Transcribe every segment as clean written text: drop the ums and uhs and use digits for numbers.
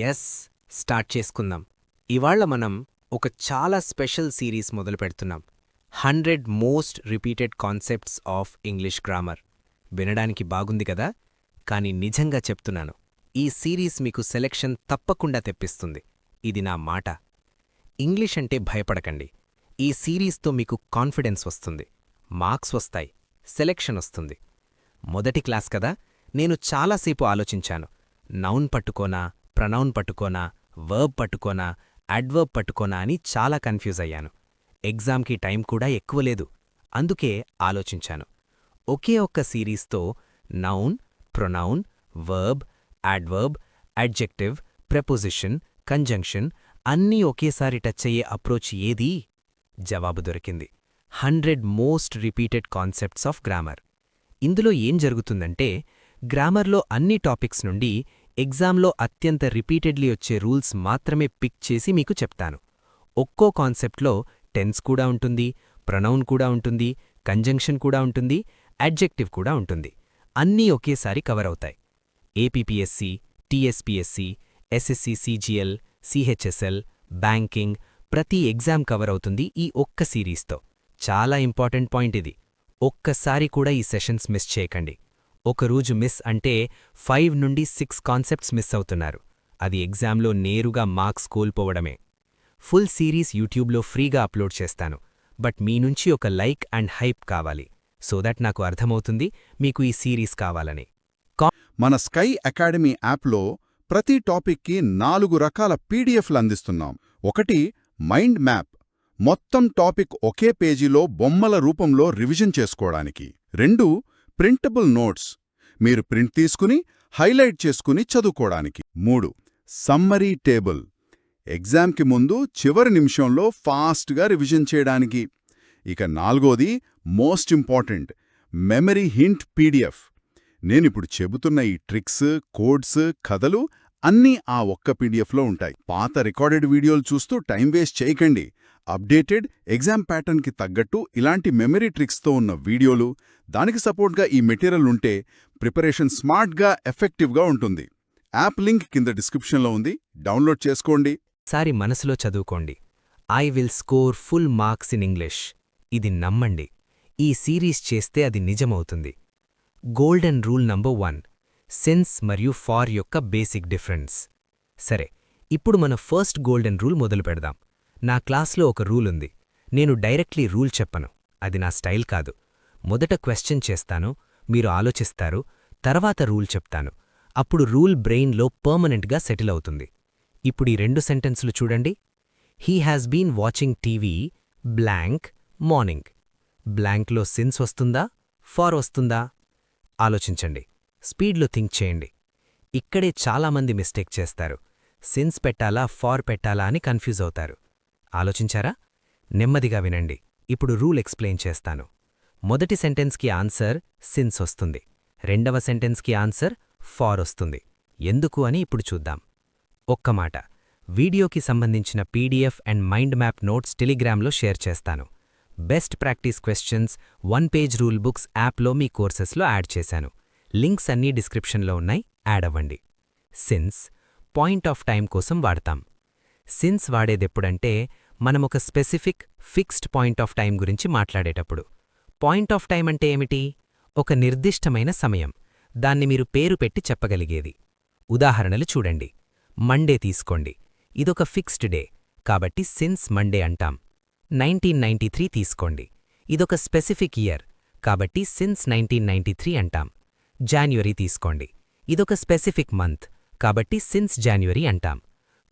Yes start చేసుకుందాం. ఇవాళ మనం ఒక చాలా స్పెషల్ సిరీస్ మొదలుపెడుతున్నాం. 100 most repeated concepts of English grammar. వినడానికి బాగుంది కదా, కానీ నిజంగా చెప్తున్నాను, ఈ సిరీస్ మీకు సెలెక్షన్ తప్పకుండా తెప్పిస్తుంది. ఇది నా మాట. ఇంగ్లీష్ అంటే భయపడకండి. ఈ సిరీస్తో మీకు కాన్ఫిడెన్స్ వస్తుంది, మార్క్స్ వస్తాయి, సెలెక్షన్ వస్తుంది. మొదటి క్లాస్ కదా, నేను చాలాసేపు ఆలోచించాను. నౌన్ పట్టుకోనా, ప్రనౌన్ పట్టుకోనా, వర్బ్ పట్టుకోనా, అడ్వర్బ్ పట్టుకోనా అని చాలా కన్ఫ్యూజ్ అయ్యాను. ఎగ్జామ్కి టైం కూడా ఎక్కువ లేదు, అందుకే ఆలోచించాను. ఒకే ఒక్క సిరీస్తో noun, pronoun, verb, adverb, adjective, preposition, conjunction అన్నీ ఒకేసారి టచ్ అయ్యే అప్రోచ్ ఏదీ? జవాబు దొరికింది. 100 most repeated concepts of grammar. ఇందులో ఏం జరుగుతుందంటే, గ్రామర్లో అన్ని టాపిక్స్ నుండి ఎగ్జామ్లో అత్యంత రిపీటెడ్లీ వచ్చే రూల్స్ మాత్రమే పిక్ చేసి మీకు చెప్తాను. ఒక్కో కాన్సెప్ట్లో టెన్స్ కూడా ఉంటుంది, ప్రొనౌన్ కూడా ఉంటుంది, కంజంక్షన్ కూడా ఉంటుంది, అడ్జెక్టివ్ కూడా ఉంటుంది. అన్నీ ఒకేసారి కవర్ అవుతాయి. APPSC, TSPSC, SSC CGL, CHSL, banking ప్రతి ఎగ్జామ్ కవర్ అవుతుంది ఈ ఒక్క సిరీస్తో. చాలా ఇంపార్టెంట్ పాయింట్ ఇది. ఒక్కసారి కూడా ఈ సెషన్స్ మిస్ చేయకండి. ఒకరోజు మిస్ అంటే 5 నుండి 6 కాన్సెప్ట్స్ మిస్ అవుతున్నారు. అది ఎగ్జామ్లో నేరుగా మార్క్స్ కోల్పోవడమే. ఫుల్ సిరీస్ యూట్యూబ్లో ఫ్రీగా అప్లోడ్ చేస్తాను. బట్ మీ నుంచి ఒక లైక్ అండ్ హైప్ కావాలి, సో దట్ నాకు అర్థమవుతుంది మీకు ఈ సిరీస్ కావాలని. మన స్కై అకాడమీ యాప్లో ప్రతి టాపిక్కి 4 రకాల పీడిఎఫ్లు అందిస్తున్నాం. ఒకటి మైండ్ మ్యాప్, మొత్తం టాపిక్ ఒకే పేజీలో బొమ్మల రూపంలో రివిజన్ చేసుకోవడానికి. 2 ప్రింటబుల్ నోట్స్, మీరు ప్రింట్ తీసుకుని హైలైట్ చేసుకుని చదువుకోవడానికి. 3 సమ్మరీ టేబుల్, ఎగ్జామ్కి ముందు చివరి నిమిషంలో ఫాస్ట్గా రివిజన్ చేయడానికి. ఇక 4ది most important memory hint PDF. నేనిప్పుడు చెబుతున్న ఈ ట్రిక్స్, కోడ్స్, కథలు అన్నీ ఆ ఒక్క పీడిఎఫ్లో ఉంటాయి. పాత రికార్డెడ్ వీడియోలు చూస్తూ టైం వేస్ట్ చేయకండి. అప్డేటెడ్ ఎగ్జామ్ ప్యాటర్న్కి తగ్గట్టు ఇలాంటి మెమరీ ట్రిక్స్తో ఉన్న వీడియోలు, దానికి సపోర్ట్గా ఈ మెటీరియల్ ఉంటే ప్రిపరేషన్ స్మార్ట్గా, ఎఫెక్టివ్గా ఉంటుంది. యాప్ లింక్ కింద డిస్క్రిప్షన్లో ఉంది, డౌన్లోడ్ చేసుకోండి. సారి మనసులో చదువుకోండి. I will score full marks in English. ఇది నమ్మండి. ఈ సిరీస్ చేస్తే అది నిజమవుతుంది. గోల్డెన్ రూల్ నంబర్ 1, సిన్స్ మరియు ఫార్ యొక్క బేసిక్ డిఫరెన్స్. సరే, ఇప్పుడు మన ఫస్ట్ గోల్డెన్ రూల్ మొదలు పెడదాం. నా క్లాస్లో ఒక రూల్ ఉంది. నేను డైరెక్ట్లీ రూల్ చెప్పను, అది నా స్టైల్ కాదు. మొదట క్వశ్చన్ చేస్తాను, మీరు ఆలోచిస్తారు, తర్వాత రూల్ చెప్తాను. అప్పుడు రూల్ బ్రెయిన్లో పర్మనెంట్గా సెటిల్ అవుతుంది. ఇప్పుడు ఈ 2 సెంటెన్సులు చూడండి. He has been watching TV blank morning. బ్లాంక్లో సిన్స్ వస్తుందా, ఫార్ వస్తుందా? ఆలోచించండి, స్పీడ్లో థింక్ చేయండి. ఇక్కడే చాలామంది మిస్టేక్ చేస్తారు. సిన్స్ పెట్టాలా, ఫార్ పెట్టాలా అని కన్ఫ్యూజ్ అవుతారు. ఆలోచించారా? నెమ్మదిగా వినండి. ఇప్పుడు రూల్ ఎక్స్ప్లెయిన్ చేస్తాను. మొదటి సెంటెన్స్కి ఆన్సర్ సిన్స్ వస్తుంది, రెండవ సెంటెన్స్కి ఆన్సర్ ఫార్ వస్తుంది. ఎందుకు అని ఇప్పుడు చూద్దాం. ఒక్క మాట, వీడియోకి సంబంధించిన PDF and mind map notes టెలిగ్రామ్లో షేర్ చేస్తాను. Best practice questions 1 page rule books యాప్లో మీ కోర్సెస్లో యాడ్ చేశాను. లింక్స్ అన్నీ డిస్క్రిప్షన్లో ఉన్నాయి, యాడ్ అవ్వండి. సిన్స్ పాయింట్ ఆఫ్ టైం కోసం వాడతాం. సిన్స్ వాడేదెప్పుడంటే మనమొక specific fixed point of time గురించి మాట్లాడేటప్పుడు. పాయింట్ ఆఫ్ టైం అంటే ఏమిటి? ఒక నిర్దిష్టమైన సమయం, దాన్ని మీరు పేరు పెట్టి చెప్పగలిగేది. ఉదాహరణలు చూడండి. మండే తీసుకోండి, ఇదొక ఫిక్స్డ్ డే, కాబట్టి సిన్స్ మండే అంటాం. 1993 తీసుకోండి, ఇదొక స్పెసిఫిక్ ఇయర్, కాబట్టి సిన్స్ 1993 అంటాం. జాన్యువరి తీసుకోండి, ఇదొక స్పెసిఫిక్ మంత్, కాబట్టి సిన్స్ జాన్యువరి అంటాం.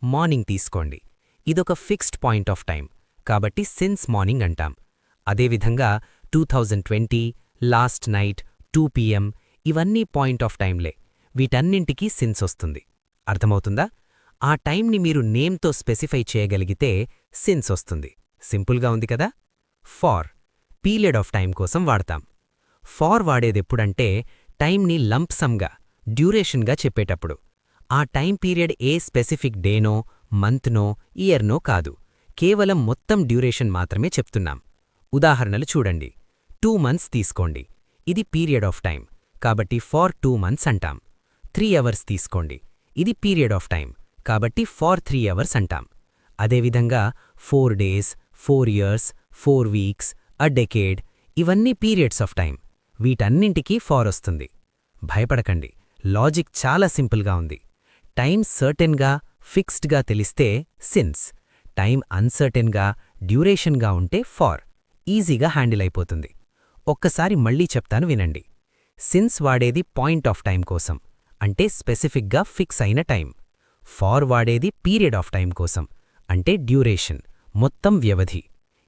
మార్నింగ్ తీసుకోండి, ఇదొక ఫిక్స్డ్ పాయింట్ ఆఫ్ టైం, కాబట్టి సిన్స్ మార్నింగ్ అంటాం. అదేవిధంగా 2020, లాస్ట్ నైట్, 2 PM ఇవన్నీ పాయింట్ ఆఫ్ టైంలే. వీటన్నింటికీ సిన్స్ వస్తుంది. అర్థమవుతుందా? ఆ టైంని మీరు నేమ్తో స్పెసిఫై చేయగలిగితే సిన్స్ వస్తుంది. సింపుల్గా ఉంది కదా? ఫార్ పీరియడ్ ఆఫ్ టైం కోసం వాడతాం. ఫార్ వాడేదెప్పుడంటే టైంని లంప్సమ్గా, డ్యూరేషన్గా చెప్పేటప్పుడు. ఆ టైం పీరియడ్ ఏ స్పెసిఫిక్ డేనో, మంత్నో, ఇయర్నో కాదు, కేవలం మొత్తం డ్యూరేషన్ మాత్రమే చెప్తున్నాం. ఉదాహరణలు చూడండి. 2 మంత్స్ తీసుకోండి, ఇది పీరియడ్ ఆఫ్ టైం, కాబట్టి ఫార్ 2 మంత్స్ అంటాం. 3 అవర్స్ తీసుకోండి, ఇది పీరియడ్ ఆఫ్ టైం, కాబట్టి ఫార్ 3 అవర్స్ అంటాం. అదేవిధంగా 4 డేస్, 4 ఇయర్స్, 4 వీక్స్, అ డెకేడ్ ఇవన్నీ పీరియడ్స్ ఆఫ్ టైం. వీటన్నింటికీ ఫార్ వస్తుంది. భయపడకండి, లాజిక్ చాలా సింపుల్గా ఉంది. టైం సర్టెన్గా, ఫిక్స్డ్గా తెలిస్తే సిన్స్, టైం అన్సర్టెన్గా, డ్యూరేషన్గా ఉంటే ఫార్. ఈజీగా హ్యాండిల్ అయిపోతుంది. ఒక్కసారి మళ్ళీ చెప్తాను వినండి. సిన్స్ వాడేది పాయింట్ ఆఫ్ టైం కోసం, అంటే స్పెసిఫిక్గా ఫిక్స్ అయిన టైం. ఫార్ వాడేది పీరియడ్ ఆఫ్ టైం కోసం, అంటే డ్యూరేషన్, మొత్తం వ్యవధి.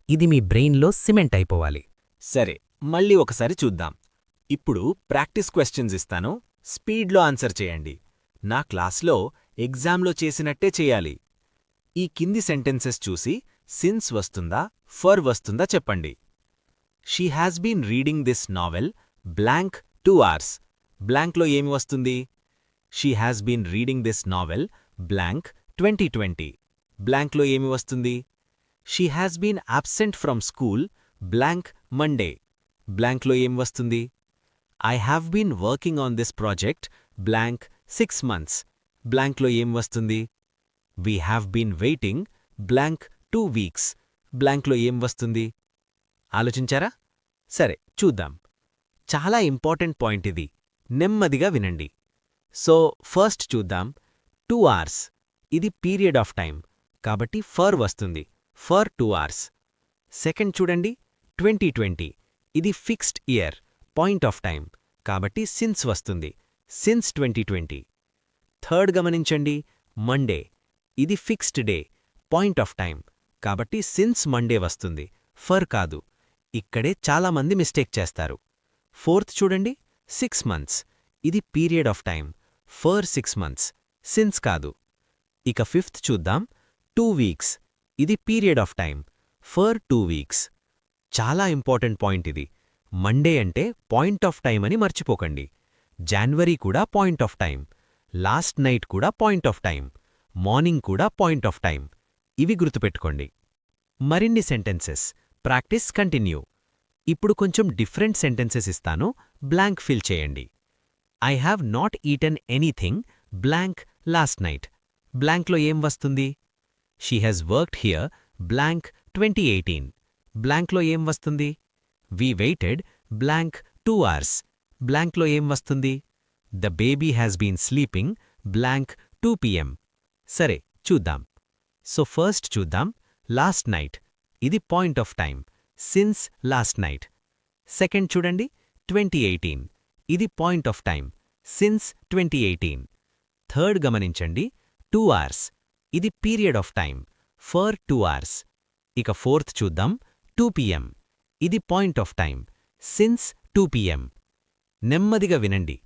ఇది మీ బ్రెయిన్లో సిమెంట్ అయిపోవాలి. సరే, మళ్ళీ ఒకసారి చూద్దాం. ఇప్పుడు ప్రాక్టీస్ క్వశ్చన్స్ ఇస్తాను, స్పీడ్లో ఆన్సర్ చేయండి. నా క్లాస్లో ఎగ్జామ్లో చేసినట్టే చేయాలి. ఈ కింది సెంటెన్సెస్ చూసి సిన్స్ వస్తుందా, ఫర్ వస్తుందా చెప్పండి. She has been reading this novel blank 2 hours. బ్లాంక్లో ఏమి వస్తుంది? She has been reading this novel blank 2020. బ్లాంక్లో ఏమి వస్తుంది? She has been absent from school blank Monday. బ్లాంక్లో ఏం వస్తుంది? I have been working on this project blank 6 months. బ్లాంక్లో ఏం వస్తుంది? We have been waiting blank 2 weeks. బ్లాంక్లో ఏం వస్తుంది? ఆలోచించారా? సరే, చూద్దాం. చాలా ఇంపార్టెంట్ పాయింట్ ఇది, నెమ్మదిగా వినండి. సో ఫస్ట్ చూద్దాం. 2 hours ఇది పీరియడ్ ఆఫ్ టైం, కాబట్టి ఫర్ వస్తుంది, ఫర్ 2 hours. సెకండ్ చూడండి, 2020 ఇది fixed year, point of time, కాబట్టి సిన్స్ వస్తుంది, సిన్స్ 2020. థర్డ్ గమనించండి, మండే ఇది fixed day, point of time, కాబట్టి సిన్స్ మండే వస్తుంది, ఫర్ కాదు. ఇక్కడే చాలామంది మిస్టేక్ చేస్తారు. ఫోర్త్ చూడండి, 6 months ఇది period of time, for 6 months, since కాదు. ఇక ఫిఫ్త్ చూద్దాం, 2 weeks ఇది period of time, for 2 weeks. చాలా ఇంపార్టెంట్ పాయింట్ ఇది. మండే అంటే పాయింట్ ఆఫ్ టైం అని మర్చిపోకండి. జాన్వరి కూడా point of time, last night కూడా పాయింట్ ఆఫ్ టైం, మార్నింగ్ కూడా పాయింట్ ఆఫ్ టైం. ఇవి గుర్తుపెట్టుకోండి. మరిన్ని సెంటెన్సెస్ ప్రాక్టీస్ కంటిన్యూ. ఇప్పుడు కొంచెం డిఫరెంట్ సెంటెన్సెస్ ఇస్తాను, బ్లాంక్ ఫిల్ చేయండి. I have not eaten anything blank last night. బ్లాంక్లో ఏం వస్తుంది? She has worked here blank 2018. బ్లాంక్లో ఏం వస్తుంది? We waited blank 2 hours. బ్లాంక్లో ఏం వస్తుంది? The baby has been sleeping blank 2 PM. సరే, చూద్దాం. సో ఫస్ట్ చూద్దాం, లాస్ట్ నైట్ ఇది point of time, since last night. Second చూడండి, 2018 ఇది point of time, since 2018. Third గమనించండి, 2 hours ఇది period of time, for 2 hours. ఇక ఫోర్త్ చూద్దాం, 2 PM ఇది point of time, since 2 PM. నెమ్మదిగా వినండి,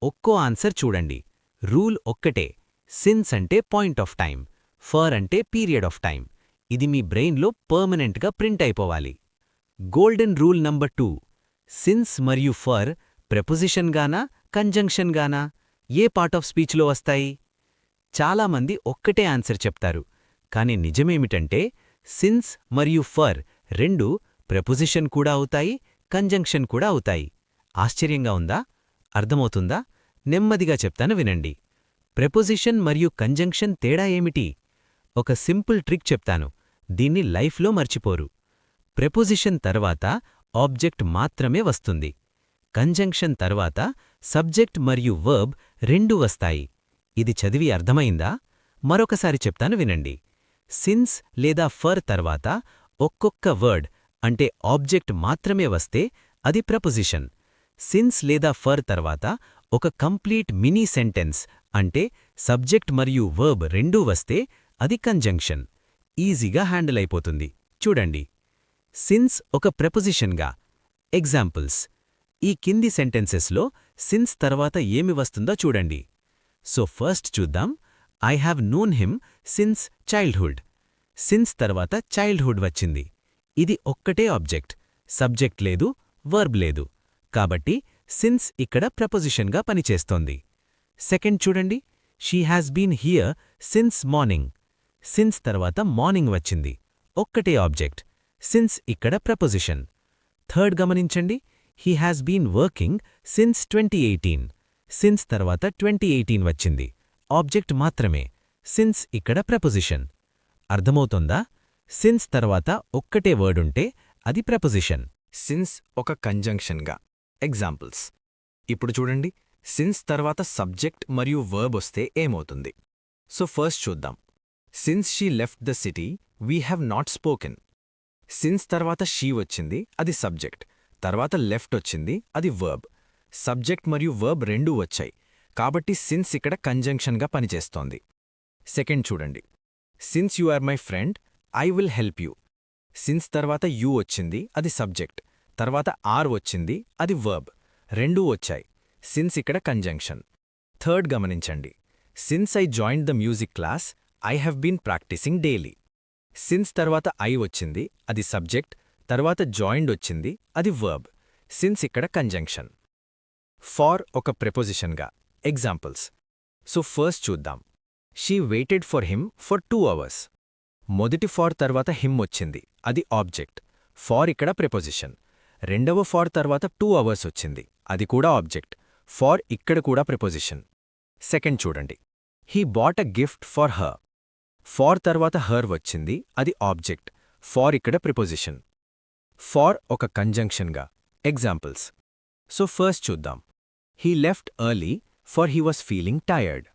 ఒక్కో ఆన్సర్ చూడండి. రూల్ ఒక్కటే, సిన్స్ అంటే పాయింట్ ఆఫ్ టైం, ఫర్ అంటే పీరియడ్ ఆఫ్ టైం. ఇది మీ బ్రెయిన్లో పర్మనెంట్గా ప్రింట్ అయిపోవాలి. గోల్డెన్ రూల్ నంబర్ 2, సిన్స్ మరియు ఫర్ ప్రెపోజిషన్గానా, కంజంక్షన్గానా, ఏ పార్ట్ ఆఫ్ స్పీచ్లో వస్తాయి? చాలామంది ఒక్కటే ఆన్సర్ చెప్తారు, కానీ నిజమేమిటంటే సిన్స్ మరియు ఫర్ రెండూ ప్రెపోజిషన్ కూడా అవుతాయి, కంజంక్షన్ కూడా అవుతాయి. ఆశ్చర్యంగా ఉందా? అర్థమవుతుందా? నెమ్మదిగా చెప్తాను వినండి. ప్రెపోజిషన్ మరియు కంజంక్షన్ తేడా ఏమిటి? ఒక సింపుల్ ట్రిక్ చెప్తాను, దీన్ని లైఫ్లో మర్చిపోరు. ప్రెపోజిషన్ తర్వాత ఆబ్జెక్ట్ మాత్రమే వస్తుంది. కంజంక్షన్ తర్వాత సబ్జెక్ట్ మరియు వర్బ్ రెండూ వస్తాయి. ఇది చదివి అర్థమైందా? మరొకసారి చెప్తాను వినండి. సిన్స్ లేదా ఫర్ తర్వాత ఒక్కొక్క వర్డ్ అంటే ఆబ్జెక్ట్ మాత్రమే వస్తే అది ప్రపోజిషన్. సిన్స్ లేదా ఫర్ తర్వాత ఒక కంప్లీట్ మినీ సెంటెన్స్ అంటే సబ్జెక్ట్ మరియు వర్బ్ రెండూ వస్తే అది కంజంక్షన్. ఈజీగా హ్యాండిల్ అయిపోతుంది. చూడండి, సిన్స్ ఒక ప్రెపోజిషన్గా. ఎగ్జాంపుల్స్, ఈ కింది సెంటెన్సెస్లో సిన్స్ తర్వాత ఏమి వస్తుందో చూడండి. సో ఫస్ట్ చూద్దాం, I have known him since childhood. Since తర్వాత చైల్డ్హుడ్ వచ్చింది. ఇది ఒక్కటే ఆబ్జెక్ట్, సబ్జెక్ట్ లేదు, వర్బ్ లేదు. కాబట్టి సిన్స్ ఇక్కడ ప్రపోజిషన్గా పనిచేస్తోంది. సెకండ్ చూడండి, she has been here since morning. Since తర్వాత మార్నింగ్ వచ్చింది, ఒక్కటే ఆబ్జెక్ట్, సిన్స్ ఇక్కడ ప్రపోజిషన్. థర్డ్ గమనించండి, he has been working since 2018. Since తర్వాత 2018 వచ్చింది, ఆబ్జెక్ట్ మాత్రమే, సిన్స్ ఇక్కడ ప్రెపోజిషన్. అర్థమవుతోందా? సిన్స్ తర్వాత ఒక్కటే వర్డుంటే అది ప్రెపోజిషన్. సిన్స్ ఒక కంజంక్షన్గా. ఎగ్జాంపుల్స్. ఇప్పుడు చూడండి, సిన్స్ తర్వాత సబ్జెక్ట్ మరియు వర్బ్ వస్తే ఏమవుతుంది? సో ఫస్ట్ చూద్దాం. Since she left the city we have not spoken. Since తర్వాత షీ వచ్చింది, అది సబ్జెక్ట్. తర్వాత లెఫ్ట్ వచ్చింది, అది వర్బ్. సబ్జెక్ట్ మరియు వర్బ్ రెండూ వచ్చాయి, కాబట్టి సిన్స్ ఇక్కడ కంజంక్షన్గా పనిచేస్తోంది. సెకండ్ చూడండి. Since you are my friend I will help you. Since తర్వాత యూ వచ్చింది, అది సబ్జెక్ట్. తర్వాత ఆర్ వచ్చింది, అది వర్బ్. రెండూ వచ్చాయి, సిన్స్ ఇక్కడ కంజంక్షన్. థర్డ్ గమనించండి. Since I joined the music class I have been practicing daily. Since తర్వాత ఐ వచ్చింది, అది సబ్జెక్ట్. తర్వాత జాయిన్డ్ వచ్చింది, అది వర్బ్. సిన్స్ ఇక్కడ కంజంక్షన్. ఫార్ ఒక ప్రెపోజిషన్గా. ఎగ్జాంపుల్స్. సో ఫస్ట్ చూద్దాం. She waited for him for 2 hours. మొదటి ఫార్ తర్వాత హిమ్ వచ్చింది, అది ఆబ్జెక్ట్. ఫార్ ఇక్కడ ప్రెపోజిషన్. రెండవ ఫార్ తర్వాత 2 hours వచ్చింది, అది కూడా ఆబ్జెక్ట్. ఫార్ ఇక్కడ కూడా ప్రెపోజిషన్. సెకండ్ చూడండి. He bought a gift for her. For తర్వాత హర్ వచ్చింది, అది ఆబ్జెక్ట్. ఫార్ ఇక్కడ ప్రిపోజిషన్. ఫార్ ఒక కంజంక్షన్గా. ఎగ్జాంపుల్స్. సో ఫస్ట్ చూద్దాం. He left early for he was feeling tired.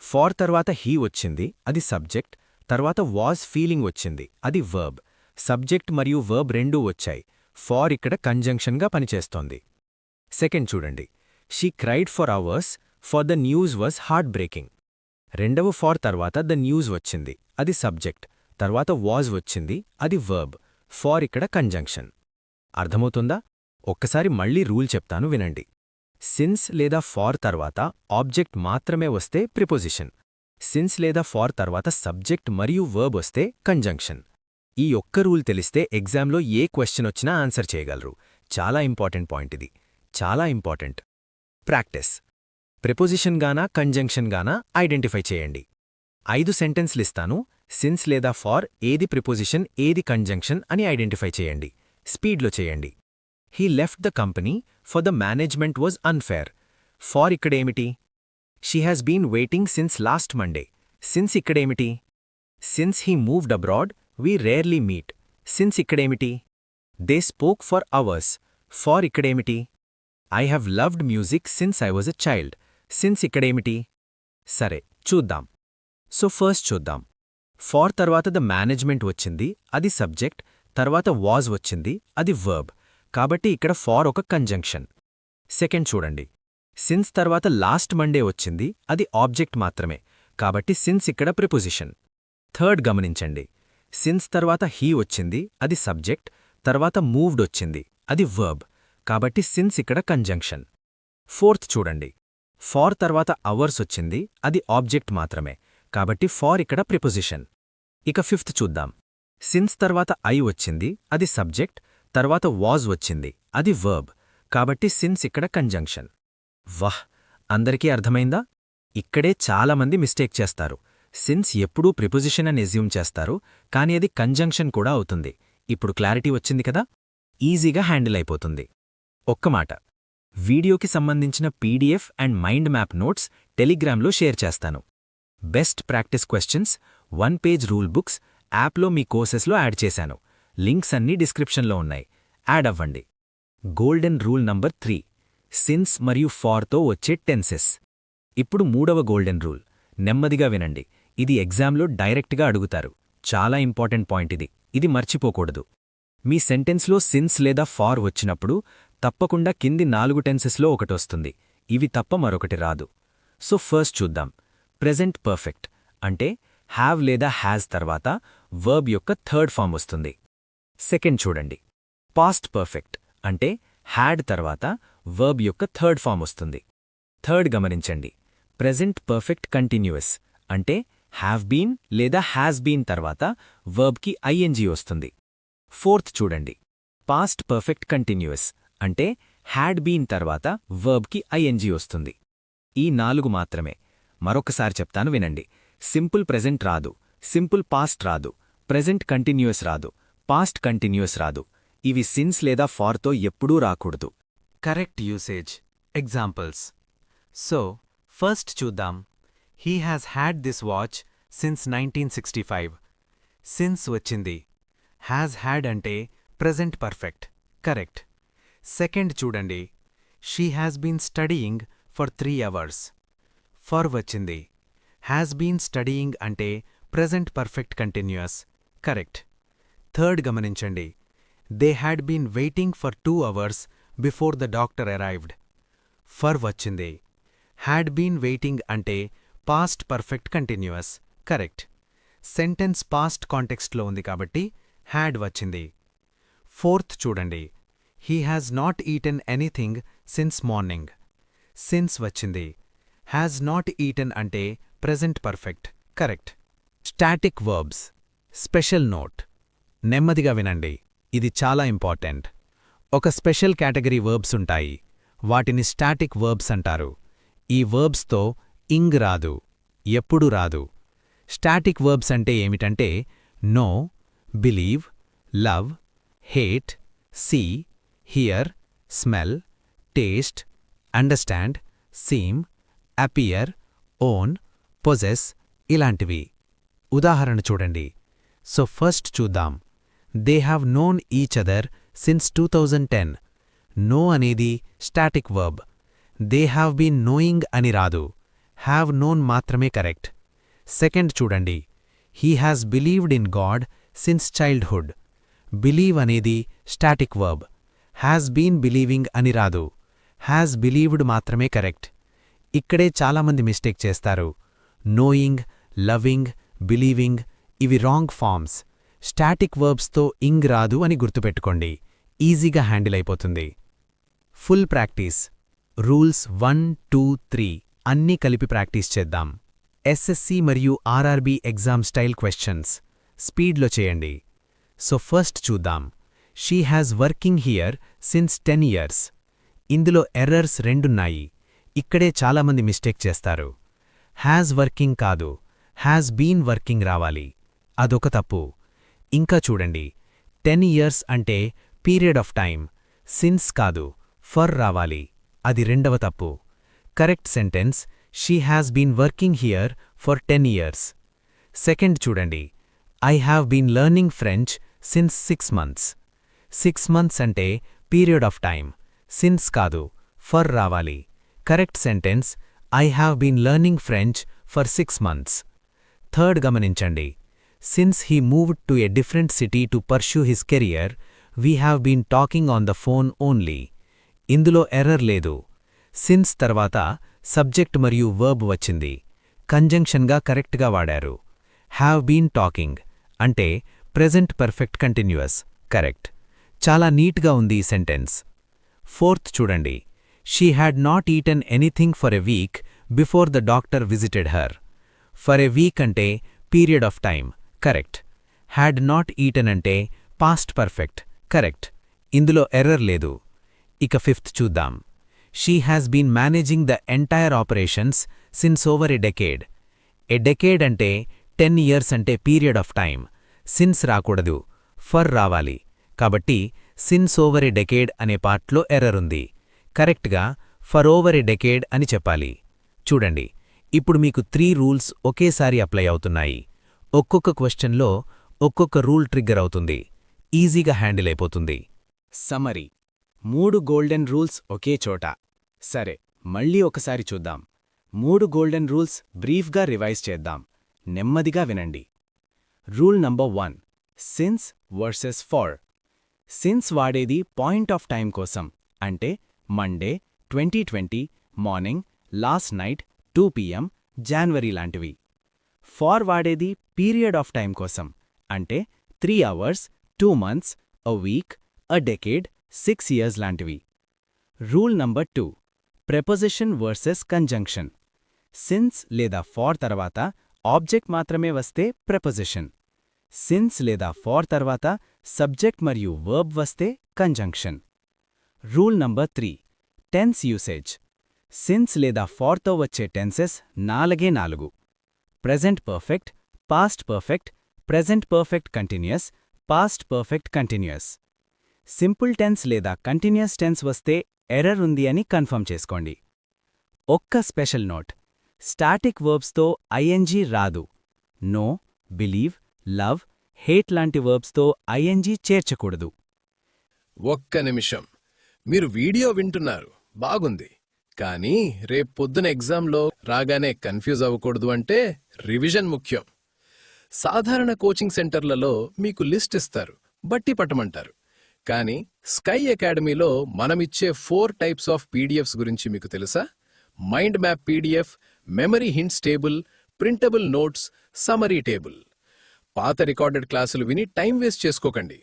For తర్వాత హీ వచ్చింది, అది సబ్జెక్ట్. తర్వాత వాజ్ ఫీలింగ్ వచ్చింది, అది వర్బ్. సబ్జెక్ట్ మరియు వర్బ్ రెండూ వచ్చాయి, ఫార్ ఇక్కడ కంజంక్షన్గా పనిచేస్తోంది. సెకండ్ చూడండి. She cried for hours for the news was heart breaking. రెండవ ఫార్ తర్వాత ద న్యూస్ వచ్చింది, అది సబ్జెక్ట్. తర్వాత వాజ్ వచ్చింది, అది వర్బ్. ఫార్ ఇక్కడ కంజంక్షన్. అర్థమవుతుందా? ఒక్కసారి మళ్ళీ రూల్ చెప్తాను వినండి. సిన్స్ లేదా ఫార్ తర్వాత ఆబ్జెక్ట్ మాత్రమే వస్తే ప్రిపోజిషన్. సిన్స్ లేదా ఫార్ తర్వాత సబ్జెక్ట్ మరియు వర్బ్ వస్తే కంజంక్షన్. ఈ ఒక్క రూల్ తెలిస్తే ఎగ్జామ్లో ఏ క్వశ్చన్ వచ్చినా ఆన్సర్ చేయగలరు. చాలా ఇంపార్టెంట్ పాయింట్ ఇది, చాలా ఇంపార్టెంట్. ప్రాక్టీస్. ప్రిపోజిషన్ గానా కంజంక్షన్ గానా ఐడెంటిఫై చేయండి. 5 సెంటెన్స్లిస్తాను. సిన్స్ లేదా ఫార్ ఏది ప్రిపోజిషన్ ఏది కంజంక్షన్ అని ఐడెంటిఫై చేయండి. స్పీడ్లో చేయండి. He left the company for the management was unfair. For ఇక్కడేమిటి? She has been waiting since last Monday. Since ఇక్కడేమిటి? Since he moved abroad we rarely meet. Since ఇక్కడేమిటి? They spoke for hours. For ఇక్కడేమిటి? I have loved music since I was a child. Since ఇక్కడేమిటి? సరే చూద్దాం. So first చూద్దాం. Far తర్వాత the management వచ్చింది, అది subject. తర్వాత వాజ్ వచ్చింది, అది వర్బ్. కాబట్టి ఇక్కడ ఫార్ ఒక కంజంక్షన్. సెకండ్ చూడండి. సిన్స్ తర్వాత లాస్ట్ మండే వచ్చింది, అది ఆబ్జెక్ట్ మాత్రమే, కాబట్టి సిన్స్ ఇక్కడ ప్రిపోజిషన్. థర్డ్ గమనించండి. సిన్స్ తర్వాత హీ వచ్చింది, అది సబ్జెక్ట్. తర్వాత మూవ్డ్ వచ్చింది, అది వర్బ్. కాబట్టి సిన్స్ ఇక్కడ కంజంక్షన్. ఫోర్త్ చూడండి. ఫార్ తర్వాత అవర్స్ వచ్చింది, అది ఆబ్జెక్ట్ మాత్రమే, కాబట్టి ఫార్ ఇక్కడ ప్రిపోజిషన్. ఇక ఫిఫ్త్ చూద్దాం. సిన్స్ తర్వాత ఐ వచ్చింది, అది సబ్జెక్ట్. తర్వాత వాజ్ వచ్చింది, అది వర్బ్. కాబట్టి సిన్స్ ఇక్కడ కంజంక్షన్. వాహ్! అందరికీ అర్థమైందా? ఇక్కడే చాలామంది మిస్టేక్ చేస్తారు. సిన్స్ ఎప్పుడూ ప్రిపోజిషన్ అని ఎజ్యూమ్ చేస్తారు, కానీ అది కంజంక్షన్ కూడా అవుతుంది. ఇప్పుడు క్లారిటీ వచ్చింది కదా? ఈజీగా హ్యాండిల్ అయిపోతుంది. ఒక్క మాట, వీడియోకి సంబంధించిన PDF and mind map notes టెలిగ్రామ్లో షేర్ చేస్తాను. Best practice questions, 1 page rule books యాప్లో మీ కోర్సెస్లో యాడ్ చేశాను. లింక్స్ అన్నీ డిస్క్రిప్షన్లో ఉన్నాయి, యాడ్ అవ్వండి. గోల్డెన్ రూల్ నంబర్ 3, సిన్స్ మరియు ఫార్తో వచ్చే టెన్సెస్. ఇప్పుడు 3వ గోల్డెన్ రూల్, నెమ్మదిగా వినండి. ఇది ఎగ్జామ్లో డైరెక్ట్గా అడుగుతారు. చాలా ఇంపార్టెంట్ పాయింట్ ఇది, ఇది మర్చిపోకూడదు. మీ సెంటెన్స్లో సిన్స్ లేదా ఫార్ వచ్చినప్పుడు తప్పకుండా కింది 4 టెన్సెస్లో ఒకటొస్తుంది. ఇవి తప్ప మరొకటి రాదు. సో ఫస్ట్ చూద్దాం. ప్రెజెంట్ పర్ఫెక్ట్ అంటే హ్యావ్ లేదా హ్యాజ్ తర్వాత వర్బ్ యొక్క థర్డ్ ఫామ్ వస్తుంది. సెకండ్ చూడండి. పాస్ట్ పర్ఫెక్ట్ అంటే హ్యాడ్ తర్వాత వర్బ్ యొక్క థర్డ్ ఫామ్ వస్తుంది. థర్డ్ గమనించండి. ప్రెజెంట్ పర్ఫెక్ట్ కంటిన్యూయస్ అంటే హ్యావ్ బీన్ లేదా హ్యాజ్ బీన్ తర్వాత వర్బ్కి ఐఎన్జీ వస్తుంది. ఫోర్త్ చూడండి. పాస్ట్ పర్ఫెక్ట్ కంటిన్యూయస్ అంటే హ్యాడ్ బీన్ తర్వాత వర్బ్కి ఐఎన్జీ వస్తుంది. ఈ 4 మాత్రమే. మరొకసారి చెప్తాను వినండి. సింపుల్ ప్రెజెంట్ రాదు, సింపుల్ పాస్ట్ రాదు, ప్రెజెంట్ కంటిన్యూయస్ రాదు, పాస్ట్ కంటిన్యూయస్ రాదు. ఇవి సిన్స్ లేదా ఫార్తో ఎప్పుడూ రాకూడదు. Correct usage. Examples. So first చూద్దాం. He has had this watch since 1965. Since వచ్చింది. హ్యాజ్ హ్యాడ్ అంటే ప్రెజెంట్ పర్ఫెక్ట్, కరెక్ట్. సెకండ్ చూడండి. She has been studying for 3 hours. For వచ్చింది. హ్యాస్ బీన్ స్టడీయింగ్ అంటే present perfect continuous, correct. Third గమనించండి. They had been waiting for 2 hours before the doctor arrived. For వచ్చింది. Had been waiting అంటే past perfect continuous, correct. Sentence past కాంటెక్స్ట్లో ఉంది కాబట్టి had వచ్చింది. Fourth చూడండి. He has not eaten anything since morning. Since వచ్చింది. Has not eaten అంటే present perfect, correct. Static verbs. Special note. నెమ్మదిగా వినండి, ఇది చాలా ఇంపార్టెంట్. ఒక స్పెషల్ కేటగిరీ వర్బ్స్ ఉంటాయి. వాటిని స్టాటిక్ వర్బ్స్ అంటారు. ఈ వర్బ్స్తో ఇంగ్ రాదు, ఎప్పుడూ రాదు. స్టాటిక్ వర్బ్స్ అంటే ఏమిటంటే know, believe, love, hate, see, hear, smell, taste, understand, seem, appear, own, possess ఇలాంటివి. ఉదాహరణ చూడండి. సో ఫస్ట్ చూద్దాం. They have known each other since 2010. Know అనేది static verb. They have been knowing అని రాదు, హ్యావ్ నోన్ మాత్రమే కరెక్ట్. సెకండ్ చూడండి. He has believed in God since childhood. Believe అనేది static verb. Has been believing అని రాదు, has believed మాత్రమే correct. ఇక్కడే చాలామంది మిస్టేక్ చేస్తారు. నోయింగ్, లవింగ్, బిలీవింగ్ ఇవి రాంగ్ ఫార్మ్స్. స్టాటిక్ వర్బ్స్తో ఇంగ్ రాదు అని గుర్తుపెట్టుకోండి, ఈజీగా హ్యాండిల్ అయిపోతుంది. Full practice. రూల్స్ 1, 2, 3 అన్నీ కలిపి ప్రాక్టీస్ చేద్దాం. ఎస్ఎస్సి మరియు ఆర్ఆర్బీ ఎగ్జామ్ స్టైల్ క్వశ్చన్స్ స్పీడ్లో చేయండి. సో ఫస్ట్ చూద్దాం. She has working here since 10 years. ఇందులో ఎర్రర్స్ రెండున్నాయి. ఇక్కడే చాలామంది మిస్టేక్ చేస్తారు. హ్యాజ్ వర్కింగ్ కాదు, హ్యాజ్ బీన్ వర్కింగ్ రావాలి, అదొక తప్పు. ఇంకా చూడండి. 10 years అంటే పీరియడ్ ఆఫ్ టైం, సిన్స్ కాదు, ఫర్ రావాలి, అది రెండవ తప్పు. Correct sentence she has been working here for 10 years. Second చూడండి. I have been learning French since 6 months. 6 months అంటే పీరియడ్ ఆఫ్ టైం, సిన్స్ కాదు, ఫర్ రావాలి. Correct sentence I have been learning French for 6 months. Third గమనించండి. Since he moved to a different city to pursue his career, we have been talking on the phone only. ఇందులో error లేదు. Since తర్వాత subject మరియు verb వచ్చింది. కంజంక్షన్గా కరెక్ట్గా వాడారు. Have been talking అంటే ప్రెజెంట్ పర్ఫెక్ట్ కంటిన్యూయస్, కరెక్ట్. చాలా నీట్గా ఉంది ఈ సెంటెన్స్. ఫోర్త్ చూడండి. She had not eaten anything for a week before the doctor visited her. For a week అంటే period of time, correct. Had not eaten అంటే past perfect, correct. ఇందులో error లేదు. ఇక ఫిఫ్త్ చూద్దాం. She has been managing the entire operations since over a decade. A decade అంటే 10 years అంటే period of time, since రాకూడదు, for రావాలి. కాబట్టి సిన్స్ ఓవర్ ఎ డెకేడ్ అనే పార్ట్లో ఎర్రర్ ఉంది. కరెక్ట్గా ఫర్ ఓవర్ ఎ డెకేడ్ అని చెప్పాలి. చూడండి, ఇప్పుడు మీకు 3 రూల్స్ ఒకేసారి అప్లై అవుతున్నాయి. ఒక్కొక్క క్వశ్చన్లో ఒక్కొక్క రూల్ ట్రిగ్గర్ అవుతుంది. ఈజీగా హ్యాండిల్ అయిపోతుంది. సమరీ. 3 గోల్డెన్ రూల్స్ ఒకే చోట. సరే, మళ్ళీ ఒకసారి చూద్దాం. 3 గోల్డెన్ రూల్స్ బ్రీఫ్గా రివైజ్ చేద్దాం. నెమ్మదిగా వినండి. Rule number 1 since versus for. Since వాడేది పాయింట్ ఆఫ్ టైం కోసం, అంటే Monday 2020 morning, last night 2 PM, January లాంటివి. ఫార్ వాడేది పీరియడ్ ఆఫ్ టైం కోసం, అంటే 3 hours, 2 months, a week, a decade, 6 years లాంటివి. Rule number 2 preposition versus conjunction. Since లేదా for తర్వాత ఆబ్జెక్ట్ మాత్రమే వస్తే ప్రెపోజిషన్. సిన్స్ లేదా ఫార్ తర్వాత సబ్జెక్ట్ మరియు వర్బ్ వస్తే conjunction. Rule number 3 tense usage. Since లేదా ఫార్తో వచ్చే tenses 4 present perfect, past perfect, present perfect continuous, past perfect continuous. Simple tense లేదా కంటిన్యూయస్ టెన్స్ వస్తే ఎర్రర్ ఉంది అని కన్ఫర్మ్ చేసుకోండి. ఒక్క స్పెషల్ నోట్, స్టాటిక్ వర్బ్స్తో ఐఎన్జీ రాదు. నో, బిలీవ్, లవ్, హేట్ లాంటి వర్బ్స్తో ఐఎన్జీ చేర్చకూడదు. ఒక్క నిమిషం. మీరు వీడియో వింటున్నారు, బాగుంది. కానీ రేపొద్దున ఎగ్జామ్లో రాగానే కన్ఫ్యూజ్ అవ్వకూడదు అంటే రివిజన్ ముఖ్యం. సాధారణ కోచింగ్ సెంటర్లలో మీకు లిస్ట్ ఇస్తారు, బట్టి పట్టమంటారు. కానీ స్కై అకాడమీలో మనమిచ్చే 4 టైప్స్ ఆఫ్ పీడిఎఫ్స్ గురించి మీకు తెలుసా? Mind map PDF, memory hints table, printable notes, summary table. పాత రికార్డెడ్ క్లాసులు విని టైం వేస్ట్ చేసుకోకండి.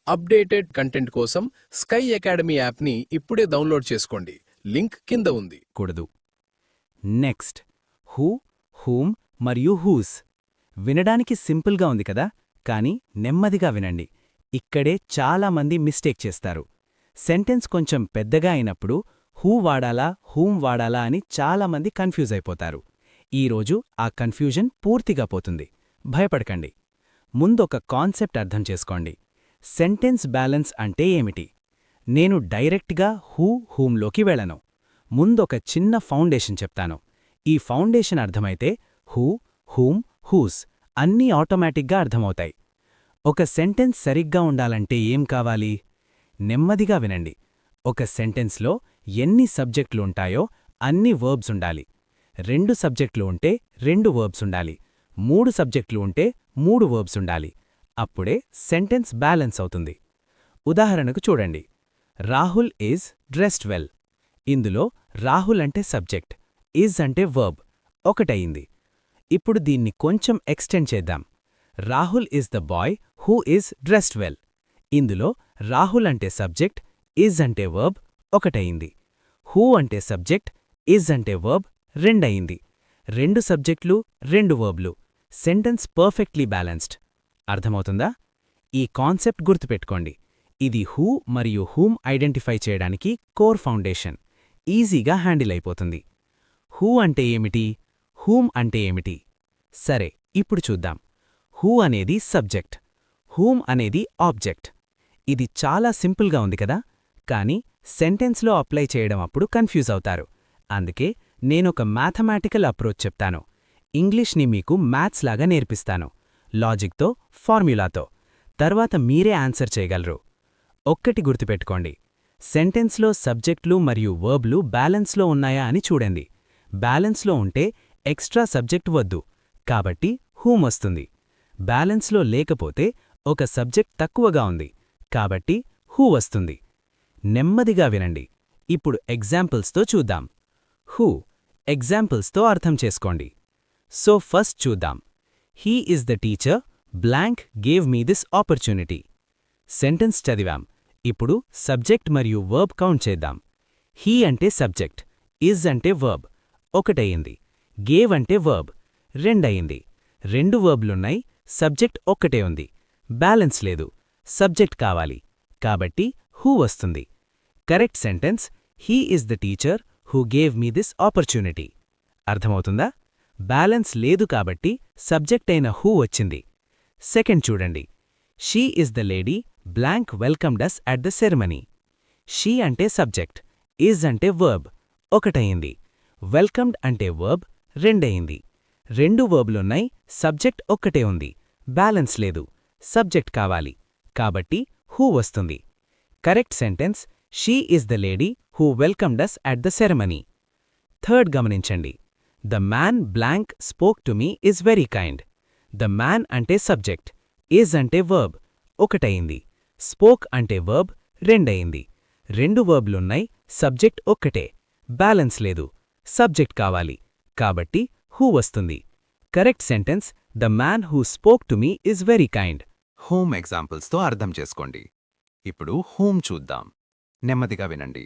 అప్డేటెడ్ కంటెంట్ కోసం స్కై అకాడమీ యాప్ని ఇప్పుడే డౌన్లోడ్ చేసుకోండి. లింక్ కింద ఉంది. కూడదు. నెక్స్ట్, హూ, హూమ్ మరియు హూస్. వినడానికి సింపుల్గా ఉంది కదా, కానీ నెమ్మదిగా వినండి. ఇక్కడే చాలామంది మిస్టేక్ చేస్తారు. సెంటెన్స్ కొంచెం పెద్దగా అయినప్పుడు హూ వాడాలా, హూమ్ వాడాలా అని చాలామంది కన్ఫ్యూజ్ అయిపోతారు. ఈరోజు ఆ కన్ఫ్యూజన్ పూర్తిగా పోతుంది. భయపడకండి. ముందొక కాన్సెప్ట్ అర్థం చేసుకోండి. సెంటెన్స్ బ్యాలెన్స్ అంటే ఏమిటి? నేను డైరెక్ట్గా హూ, హూమ్లోకి వెళ్ళను. ముందొక చిన్న ఫౌండేషన్ చెప్తాను. ఈ ఫౌండేషన్ అర్థమైతే హూ, హూమ్, హూస్ అన్నీ ఆటోమేటిక్గా అర్థమవుతాయి. ఒక సెంటెన్స్ సరిగ్గా ఉండాలంటే ఏం కావాలి? నెమ్మదిగా వినండి. ఒక సెంటెన్స్లో ఎన్ని సబ్జెక్టులు ఉంటాయో అన్ని వర్బ్స్ ఉండాలి. 2 సబ్జెక్టులు ఉంటే 2 వర్బ్స్ ఉండాలి. 3 సబ్జెక్టులు ఉంటే 3 వర్బ్స్ ఉండాలి. అప్పుడే సెంటెన్స్ బ్యాలెన్స్ అవుతుంది. ఉదాహరణకు చూడండి. Rahul is dressed well. ఇందులో రాహుల్ అంటే సబ్జెక్ట్, ఈజ్ అంటే వర్బ్, ఒకటయింది. ఇప్పుడు దీన్ని కొంచెం ఎక్స్టెండ్ చేద్దాం. Rahul is the bye who is dressed well. ఇందులో రాహుల్ అంటే సబ్జెక్ట్, ఈజ్ అంటే వర్బ్, ఒకటయింది. హూ అంటే సబ్జెక్ట్, ఈజ్ అంటే వర్బ్, రెండయింది. 2 సబ్జెక్టులు 2 వర్బ్లు. Sentence perfectly balanced. అర్థమవుతుందా? ఈ కాన్సెప్ట్ గుర్తుపెట్టుకోండి. ఇది హూ మరియు హూమ్ ఐడెంటిఫై చేయడానికి కోర్ ఫౌండేషన్. ఈజీగా హ్యాండిల్ అయిపోతుంది. హూ అంటే ఏమిటి? హూమ్ అంటే ఏమిటి? సరే, ఇప్పుడు చూద్దాం. హూ అనేది సబ్జెక్ట్, హూమ్ అనేది ఆబ్జెక్ట్. ఇది చాలా సింపుల్గా ఉంది కదా, కానీ సెంటెన్స్లో అప్లై చేయడం అప్పుడు కన్ఫ్యూజ్ అవుతారు. అందుకే నేనొక మ్యాథమెటికల్ అప్రోచ్ చెప్తాను. ఇంగ్లీష్ని మీకు మ్యాథ్స్ లాగా నేర్పిస్తాను, లాజిక్తో, ఫార్మ్యులాతో. తర్వాత మీరే ఆన్సర్ చేయగలరు. ఒక్కటి గుర్తుపెట్టుకోండి. సెంటెన్స్లో సబ్జెక్టులు మరియు వర్బ్లు బ్యాలెన్స్లో ఉన్నాయా అని చూడండి. బ్యాలెన్స్లో ఉంటే ఎక్స్ట్రా సబ్జెక్ట్ వద్దు, కాబట్టి హూమ్ వస్తుంది. బ్యాలెన్స్లో లేకపోతే ఒక సబ్జెక్ట్ తక్కువగా ఉంది, కాబట్టి హూ వస్తుంది. నెమ్మదిగా వినండి. ఇప్పుడు ఎగ్జాంపుల్స్తో చూద్దాం. హూ ఎగ్జాంపుల్స్తో అర్థం చేసుకోండి. సో ఫస్ట్ చూద్దాం. He is the teacher, blank gave me this opportunity. Sentence చదివాం. ఇప్పుడు సబ్జెక్ట్ మరియు వర్బ్ కౌంట్ చేద్దాం. హీ అంటే సబ్జెక్ట్, ఈజ్ అంటే వర్బ్, ఒకటయింది. గేవ్ అంటే వర్బ్, రెండయింది. 2 వర్బ్లున్నాయి, సబ్జెక్ట్ ఒక్కటే ఉంది. బ్యాలెన్స్ లేదు, సబ్జెక్ట్ కావాలి, కాబట్టి హూ వస్తుంది. Correct sentence, he is the teacher who gave me this opportunity. అర్థమవుతుందా? బ్యాలెన్స్ లేదు కాబట్టి సబ్జెక్ట్ అయిన హూ వచ్చింది. సెకండ్ చూడండి. She is the lady, blank welcomed us at the ceremony. She అంటే సబ్జెక్ట్, ఈజ్ అంటే వర్బ్, ఒకటయింది. వెల్కమ్డ్ అంటే వర్బ్, రెండయింది. 2 వర్బ్లున్నాయి, సబ్జెక్ట్ ఒక్కటే ఉంది. బ్యాలెన్స్ లేదు, సబ్జెక్ట్ కావాలి, కాబట్టి హూ వస్తుంది. Correct sentence, she is the lady who welcomed us at the ceremony. Third గమనించండి. The man blank spoke to me is very kind. The man అంటే సబ్జెక్ట్, ఈజ్ అంటే వర్బ్, ఒకటయింది. స్పోక్ అంటే verb, రెండయింది. 2 వర్బ్లున్నాయి, సబ్జెక్ట్ ఒక్కటే. Balance లేదు, subject కావాలి, కాబట్టి హూ వస్తుంది. Correct sentence, the man who spoke to me is very kind. Home ఎగ్జాంపుల్స్తో అర్థం చేసుకోండి. ఇప్పుడు హూమ్ చూద్దాం. నెమ్మదిగా వినండి.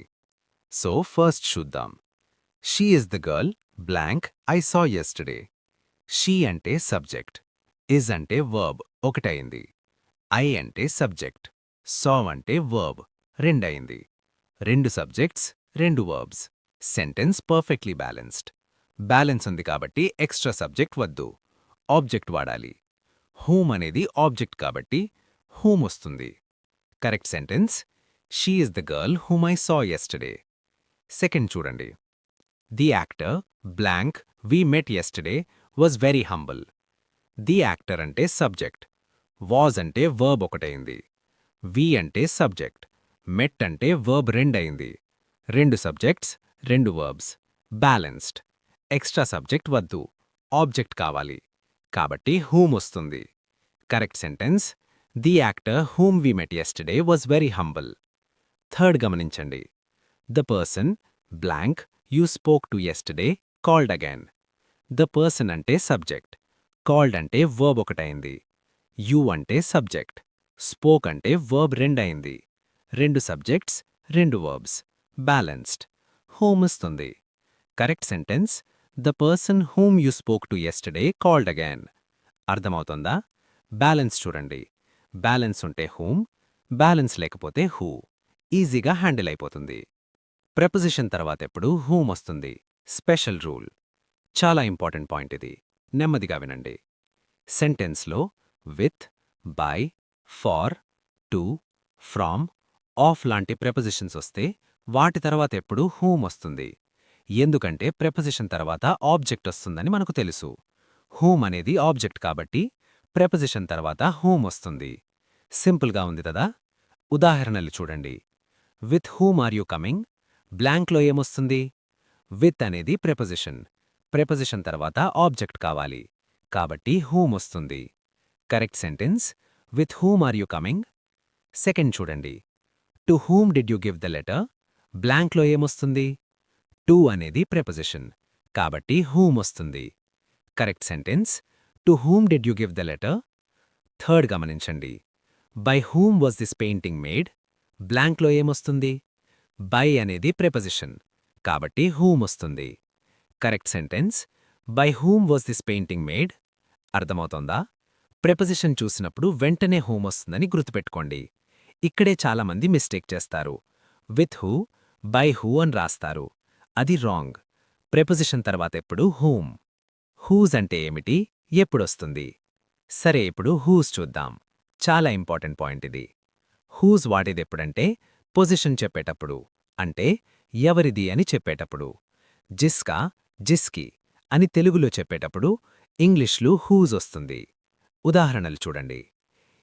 సో ఫస్ట్ చూద్దాం. She is the girl, blank I saw yesterday. She అంటే సబ్జెక్ట్, ఇజ్ అంటే వర్బ్, ఒకటయింది. ఐ అంటే సబ్జెక్ట్, సా అంటే వర్బ్, రెండయింది. 2 subjects 2 verbs. Sentence perfectly balanced. Balance ఉంది కాబట్టి ఎక్స్ట్రా సబ్జెక్ట్ వద్దు, ఆబ్జెక్ట్ వాడాలి. హూమ్ అనేది ఆబ్జెక్ట్ కాబట్టి హూమ్ వస్తుంది. Correct sentence, she is the girl whom I saw yesterday. Second చూడండి. The actor, blank we met yesterday was very humble. The actor అంటే subject, was అంటే వర్బ్ ఒకటైంది, we అంటే సబ్జెక్ట్, మెట్ అంటే verb రెండయింది. 2 subjects 2 verbs, balanced. Extra subject వద్దు, object కావాలి. కాబట్టి హూమ్ వస్తుంది. Correct sentence, the actor whom we met yesterday was very humble. Third గమనించండి. The person blank you spoke to yesterday called again. The person అంటే subject, called అంటే verb ఒకటైంది, you అంటే subject, spoke అంటే verb రెండయింది. 2 subjects 2 verbs, balanced. Whom వస్తుంది. Correct sentence, the person whom you spoke to yesterday called again. అర్థమవుతుందా? Balance చూడండి. Balance ఉంటే హూమ్, బ్యాలెన్స్ లేకపోతే హూ. ఈజీగా హ్యాండిల్ అయిపోతుంది. ప్రెపోజిషన్ తర్వాతెప్పుడు హూమ్ వస్తుంది. Special rule. చాలా ఇంపార్టెంట్ పాయింట్ ఇది. నెమ్మదిగా వినండి. సెంటెన్స్లో with, by, for, to, from, of లాంటి ప్రెపోజిషన్స్ వస్తే వాటి తర్వాత ఎప్పుడు హూమ్ వస్తుంది. ఎందుకంటే ప్రెపోజిషన్ తర్వాత ఆబ్జెక్ట్ వస్తుందని మనకు తెలుసు. హూమ్ అనేది ఆబ్జెక్ట్ కాబట్టి ప్రెపోజిషన్ తర్వాత హూమ్ వస్తుంది. సింపుల్గా ఉంది కదా? ఉదాహరణలు చూడండి. With whom are you coming? బ్లాంక్లో ఏమొస్తుంది? విత్ అనేది ప్రెపోజిషన్. ప్రెపోజిషన్ తర్వాత ఆబ్జెక్ట్ కావాలి. కాబట్టి హూమ్ వస్తుంది. Correct sentence, with whom are you coming? Second చూడండి. To whom did you give the letter? బ్లాంక్లో ఏమొస్తుంది? టు అనేది ప్రెపోజిషన్. కాబట్టి హూమ్ వస్తుంది. Correct sentence, to whom did you give the letter? Third గమనించండి. By whom was this painting made? బ్లాంక్లో ఏమొస్తుంది? By అనేది ప్రెపోజిషన్. కాబట్టి హూమ్ వస్తుంది. Correct sentence, by whom was this painting made? అర్థమవుతోందా? ప్రెపోజిషన్ చూసినప్పుడు వెంటనే హూమ్ వస్తుందని గుర్తుపెట్టుకోండి. ఇక్కడే చాలామంది మిస్టేక్ చేస్తారు. విత్ హూ, బై హూ అని రాస్తారు. అది రాంగ్. ప్రెపోజిషన్ తర్వాతెప్పుడు హూమ్. హూజ్ అంటే ఏమిటి? ఎప్పుడొస్తుంది? సరే, ఇప్పుడు హూజ్ చూద్దాం. చాలా ఇంపార్టెంట్ పాయింట్ ఇది. హూజ్ వాడేదెప్పుడంటే పొజిషన్ చెప్పేటప్పుడు, అంటే ఎవరిది అని చెప్పేటప్పుడు. జిస్కా, జిస్కి అని తెలుగులో చెప్పేటప్పుడు ఇంగ్లీష్లో హూజ్ వస్తుంది. ఉదాహరణలు చూడండి.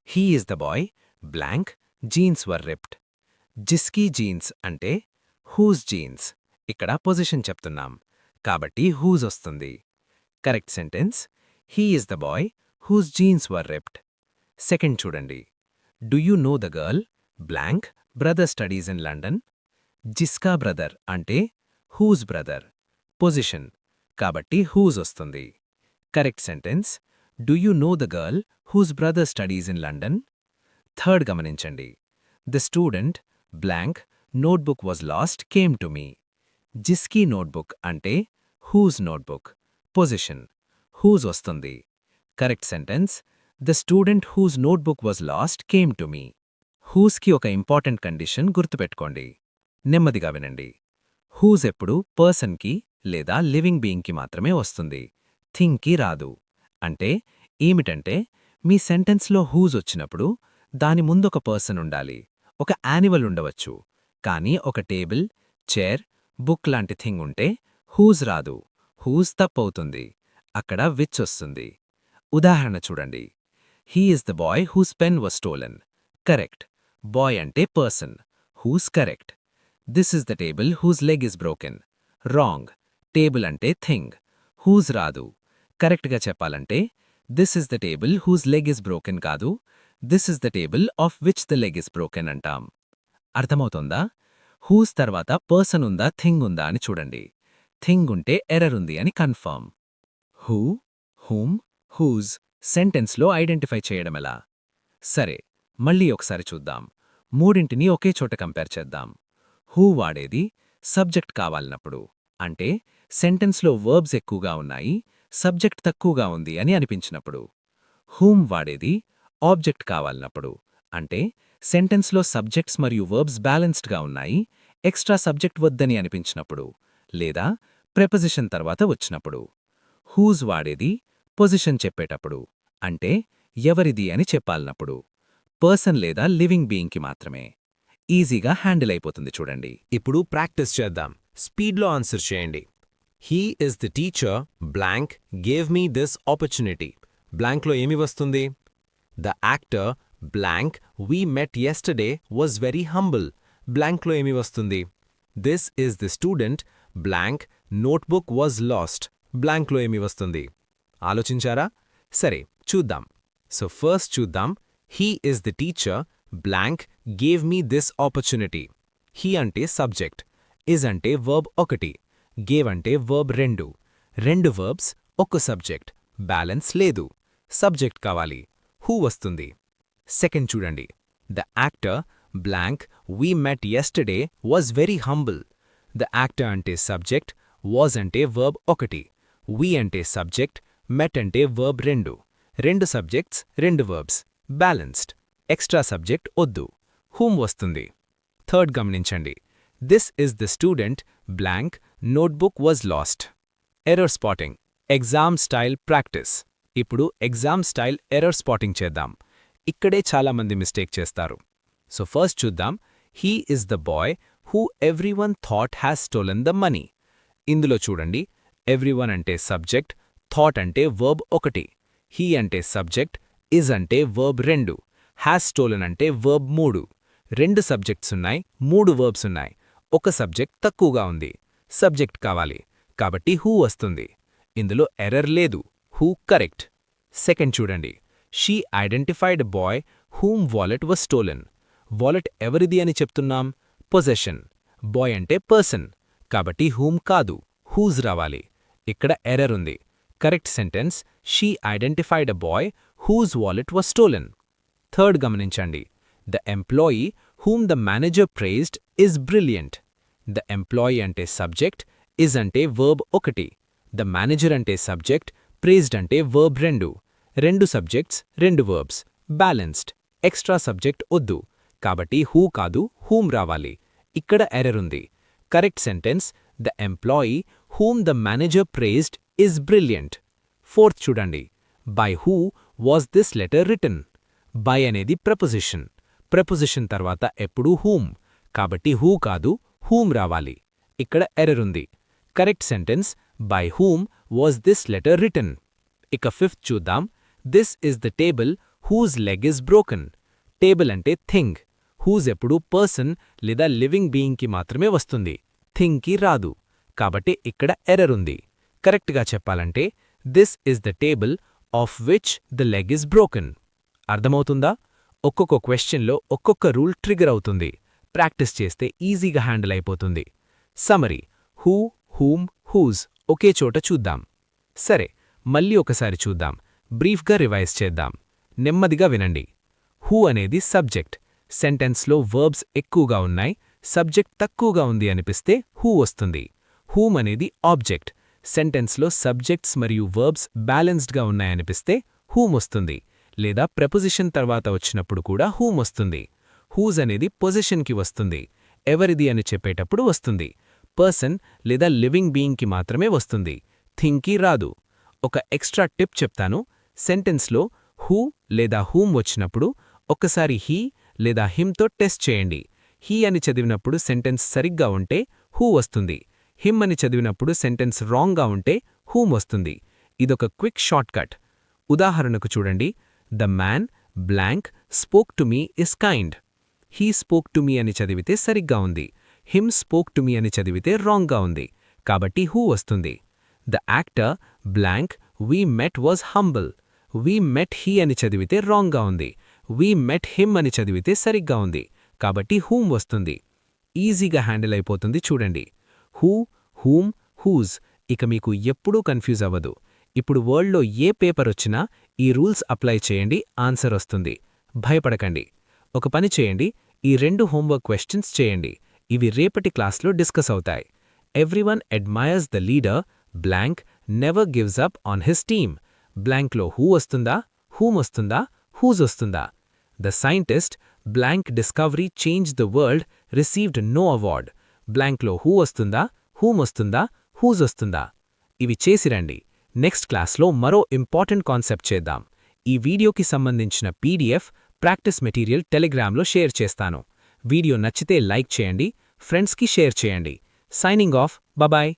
He is the boy blank jeans were ripped. జిస్కీ జీన్స్ అంటే హూజ్ జీన్స్. ఇక్కడ పొజిషన్ చెప్తున్నాం కాబట్టి హూజ్ వస్తుంది. Correct sentence, he is the boy whose jeans were ripped. Second చూడండి. Do you know the girl blank brother studies in London? జిస్కా brother అంటే whose brother. Position కాబట్టి హూజ్ వస్తుంది. Correct sentence, do you know the girl whose brother studies in London? Third గమనించండి. The student blank notebook was lost came to me. జిస్కీ notebook అంటే whose notebook. Position whose వస్తుంది. Correct sentence, the student whose notebook was lost came to me. హూజ్కి ఒక important condition గుర్తుపెట్టుకోండి. నెమ్మదిగా వినండి. Whose ఎప్పుడు పర్సన్కి లేదా లివింగ్ బీయింగ్కి మాత్రమే వస్తుంది, థింగ్కి రాదు. అంటే ఏమిటంటే మీ సెంటెన్స్లో హూజ్ వచ్చినప్పుడు దాని ముందొక పర్సన్ ఉండాలి, ఒక యానిమల్ ఉండవచ్చు. కానీ ఒక టేబుల్, చైర్, బుక్ లాంటి థింగ్ ఉంటే హూజ్ రాదు, హూజ్ తప్పవుతుంది. అక్కడ విచ్ వస్తుంది. ఉదాహరణ చూడండి. He is the boy whose pen was stolen. Correct. Boy అంటే person, whose correct. This is the table whose leg is broken. Wrong. Table అంటే థింగ్, హూజ్ రాదు. కరెక్ట్గా చెప్పాలంటే this is the table whose leg is broken కాదు, this is the table of which the leg is broken అంటాం. అర్థమవుతోందా? Whose తర్వాత person ఉందా thing ఉందా అని చూడండి. థింగ్ ఉంటే ఎర్రర్ ఉంది అని కన్ఫర్మ్. హూ, హూమ్, హూజ్ సెంటెన్స్లో ఐడెంటిఫై చేయడమెలా? సరే, మళ్ళీ ఒకసారి చూద్దాం. మూడింటిని ఒకే చోట కంపేర్ చేద్దాం. హూ వాడేది సబ్జెక్ట్ కావాలన్నప్పుడు, అంటే సెంటెన్స్లో వర్బ్స్ ఎక్కువగా ఉన్నాయి, సబ్జెక్ట్ తక్కువగా ఉంది అని అనిపించినప్పుడు. హూమ్ వాడేది ఆబ్జెక్ట్ కావాలన్నప్పుడు, అంటే సెంటెన్స్లో సబ్జెక్ట్స్ మరియు వర్బ్స్ బ్యాలెన్స్డ్గా ఉన్నాయి, ఎక్స్ట్రా సబ్జెక్ట్ వద్దని అనిపించినప్పుడు, లేదా ప్రెపోజిషన్ తర్వాత వచ్చినప్పుడు. హూజ్ వాడేది పొజిషన్ చెప్పేటప్పుడు, అంటే ఎవరిది అని చెప్పాలన్నప్పుడు, పర్సన్ లేదా లివింగ్ బీయింగ్కి మాత్రమే. ఈజీగా హ్యాండిల్ అయిపోతుంది చూడండి. ఇప్పుడు ప్రాక్టీస్ చేద్దాం. స్పీడ్లో ఆన్సర్ చేయండి. He is the teacher blank gave me this opportunity. బ్లాంక్లో ఏమి వస్తుంది? The actor blank we met yesterday was very humble. బ్లాంక్లో ఏమి వస్తుంది? This is the student blank notebook was lost. బ్లాంక్లో ఏమి వస్తుంది? ఆలోచించారా? సరే చూద్దాం. సో ఫస్ట్ చూద్దాం. He is the teacher blank gave me this opportunity. He అంటే సబ్జెక్ట్, ఇజ్ అంటే వర్బ్ ఒకటి, గేవ్ అంటే వర్బ్ రెండు. రెండు వర్బ్స్, ఒక్క సబ్జెక్ట్, బ్యాలెన్స్ లేదు. సబ్జెక్ట్ కావాలి. హూ వస్తుంది. సెకండ్ చూడండి. The actor blank we met yesterday was very humble. The actor అంటే సబ్జెక్ట్, వాజ్ అంటే వర్బ్ ఒకటి, వీ అంటే సబ్జెక్ట్, మెట్ అంటే వర్బ్ రెండు. రెండు సబ్జెక్ట్స్, రెండు వర్బ్స్, బ్యాలెన్స్డ్. ఎక్స్ట్రా సబ్జెక్ట్ వద్దు. హూమ్ వస్తుంది. థర్డ్ గమనించండి. This is the student blank notebook was last. Error spotting, exam style practice. ఇప్పుడు ఎగ్జామ్ స్టైల్ ఎర్రర్ స్పాటింగ్ చేద్దాం. ఇక్కడే చాలామంది మిస్టేక్ చేస్తారు. సో ఫస్ట్ చూద్దాం. He is the boy who everyone thought has stolen the money. ఇందులో చూడండి. Everyone అంటే subject, thought అంటే వర్బ్ ఒకటి, హీ అంటే సబ్జెక్ట్, ఇజ్ అంటే వర్బ్ రెండు, హ్యాస్ స్టోలెన్ అంటే వర్బ్ మూడు. రెండు సబ్జెక్ట్స్ ఉన్నాయి, మూడు వర్బ్స్ ఉన్నాయి. ఒక సబ్జెక్ట్ తక్కువగా ఉంది. సబ్జెక్ట్ కావాలి. కాబట్టి హూ వస్తుంది. ఇందులో ఎర్రర్ లేదు. Who correct. సెకండ్ చూడండి. She identified boy whom wallet was stolen. Wallet ఎవరిది అని చెప్తున్నాం? పొజెషన్. బాయ్ అంటే పర్సన్. కాబట్టి హూమ్ కాదు, హూజ్ రావాలి. ఇక్కడ ఎర్రర్ ఉంది. Correct sentence she identified a boy whose wallet was stolen. Third గమనించండి. The employee whom the manager praised is brilliant. The employee అంటే సబ్జెక్ట్, ఇజ్ అంటే వర్బ్ ఒకటి, ద మేనేజర్ అంటే సబ్జెక్ట్, ప్రైజ్డ్ అంటే వర్బ్ రెండు. రెండు సబ్జెక్ట్స్, రెండు వర్బ్స్, బ్యాలెన్స్డ్. ఎక్స్ట్రా సబ్జెక్ట్ వద్దు. కాబట్టి హూ కాదు, హూమ్ రావాలి. ఇక్కడ ఎర్రర్ ఉంది. Correct sentence the employee whom the manager praised is brilliant. Fourth చూడండి. By who was this letter written. By అనేది ప్రపోజిషన్. ప్రపోజిషన్ తర్వాత ఎప్పుడూ హూమ్. కాబట్టి హూ కాదు, హూమ్ రావాలి. ఇక్కడ ఎర్రర్ ఉంది. Correct sentence by whom was this letter written. ఇక ఫిఫ్త్ చూద్దాం. This is the table whose leg is broken. Table అంటే థింగ్. హూజ్ ఎప్పుడూ పర్సన్ లేదా లివింగ్ బీయింగ్కి మాత్రమే వస్తుంది, థింగ్కి రాదు. కాబట్టి ఇక్కడ ఎర్రర్ ఉంది. కరెక్ట్గా చెప్పాలంటే this is the table of which the leg is broken. అర్థమవుతుందా? ఒక్కొక్క క్వెశ్చన్లో ఒక్కొక్క రూల్ ట్రిగర్ అవుతుంది. ప్రాక్టీస్ చేస్తే ఈజీగా హ్యాండిల్ అయిపోతుంది. సమరీ హూ, హూమ్, హూజ్ ఒకే చోట చూద్దాం. సరే, మళ్ళీ ఒకసారి చూద్దాం. బ్రీఫ్గా రివైజ్ చేద్దాం. నెమ్మదిగా వినండి. హూ అనేది సబ్జెక్ట్. సెంటెన్స్లో వర్బ్స్ ఎక్కువగా ఉన్నాయి, సబ్జెక్ట్ తక్కువగా ఉంది అనిపిస్తే హూ వస్తుంది. హూమ్ అనేది ఆబ్జెక్ట్. సెంటెన్స్లో సబ్జెక్ట్స్ మరియు వర్బ్స్ బ్యాలెన్స్డ్గా ఉన్నాయనిపిస్తే హూమ్ వస్తుంది. లేదా ప్రపోజిషన్ తర్వాత వచ్చినప్పుడు కూడా హూమ్ వస్తుంది. హూజ్ అనేది పొజిషన్కి వస్తుంది. ఎవరిది అని చెప్పేటప్పుడు వస్తుంది. పర్సన్ లేదా లివింగ్ బీయింగ్కి మాత్రమే వస్తుంది, థింగ్కి రాదు. ఒక ఎక్స్ట్రా టిప్ చెప్తాను. సెంటెన్స్లో హూ లేదా హూమ్ వచ్చినప్పుడు ఒక్కసారి హీ లేదా హిమ్తో టెస్ట్ చేయండి. హీ అని చదివినప్పుడు సెంటెన్స్ సరిగ్గా ఉంటే హూ వస్తుంది. హిమ్ అని చదివినప్పుడు సెంటెన్స్ రాంగ్గా ఉంటే హూమ్ వస్తుంది. ఇదొక క్విక్ షార్ట్కట్. ఉదాహరణకు చూడండి. The man blank spoke to me is kind. He spoke to me అని చదివితే సరిగ్గా ఉంది. హిమ్ స్పోక్ టు మీ అని చదివితే రాంగ్గా ఉంది. కాబట్టి హూ వస్తుంది. The actor blank we met was humble. We met he అని చదివితే రాంగ్గా ఉంది. వీ మెట్ హిమ్ అని చదివితే సరిగ్గా ఉంది. కాబట్టి హూమ్ వస్తుంది. ఈజీగా హ్యాండిల్ అయిపోతుంది చూడండి. Who, whom, whose. ఇక మీకు ఎప్పుడూ కన్ఫ్యూజ్ అవ్వదు. ఇప్పుడు వరల్డ్లో ఏ పేపర్ వచ్చినా ఈ రూల్స్ అప్లై చేయండి, ఆన్సర్ వస్తుంది. భయపడకండి. ఒక పని చేయండి. ఈ 2 హోంవర్క్ క్వశ్చన్స్ చేయండి. ఇవి రేపటి క్లాస్లో డిస్కస్ అవుతాయి. Everyone admires the leader blank never gives up on his team. బ్లాంక్లో హూ వస్తుందా, హూమ్ వస్తుందా, హూజ్ వస్తుందా? The scientist blank discovery change the world received no award. బ్లాంక్లో హూ వస్తుందా, హూమ్ వస్తుందా, హూజ్ వస్తుందా? ఇవి చేసిరండి. నెక్స్ట్ క్లాస్లో మరో ఇంపార్టెంట్ కాన్సెప్ట్ చేద్దాం. ఈ వీడియోకి సంబంధించిన పీడీఎఫ్, ప్రాక్టీస్ మెటీరియల్ టెలిగ్రామ్లో షేర్ చేస్తాను. వీడియో నచ్చితే లైక్ చేయండి, ఫ్రెండ్స్కి షేర్ చేయండి. Signing off, bye.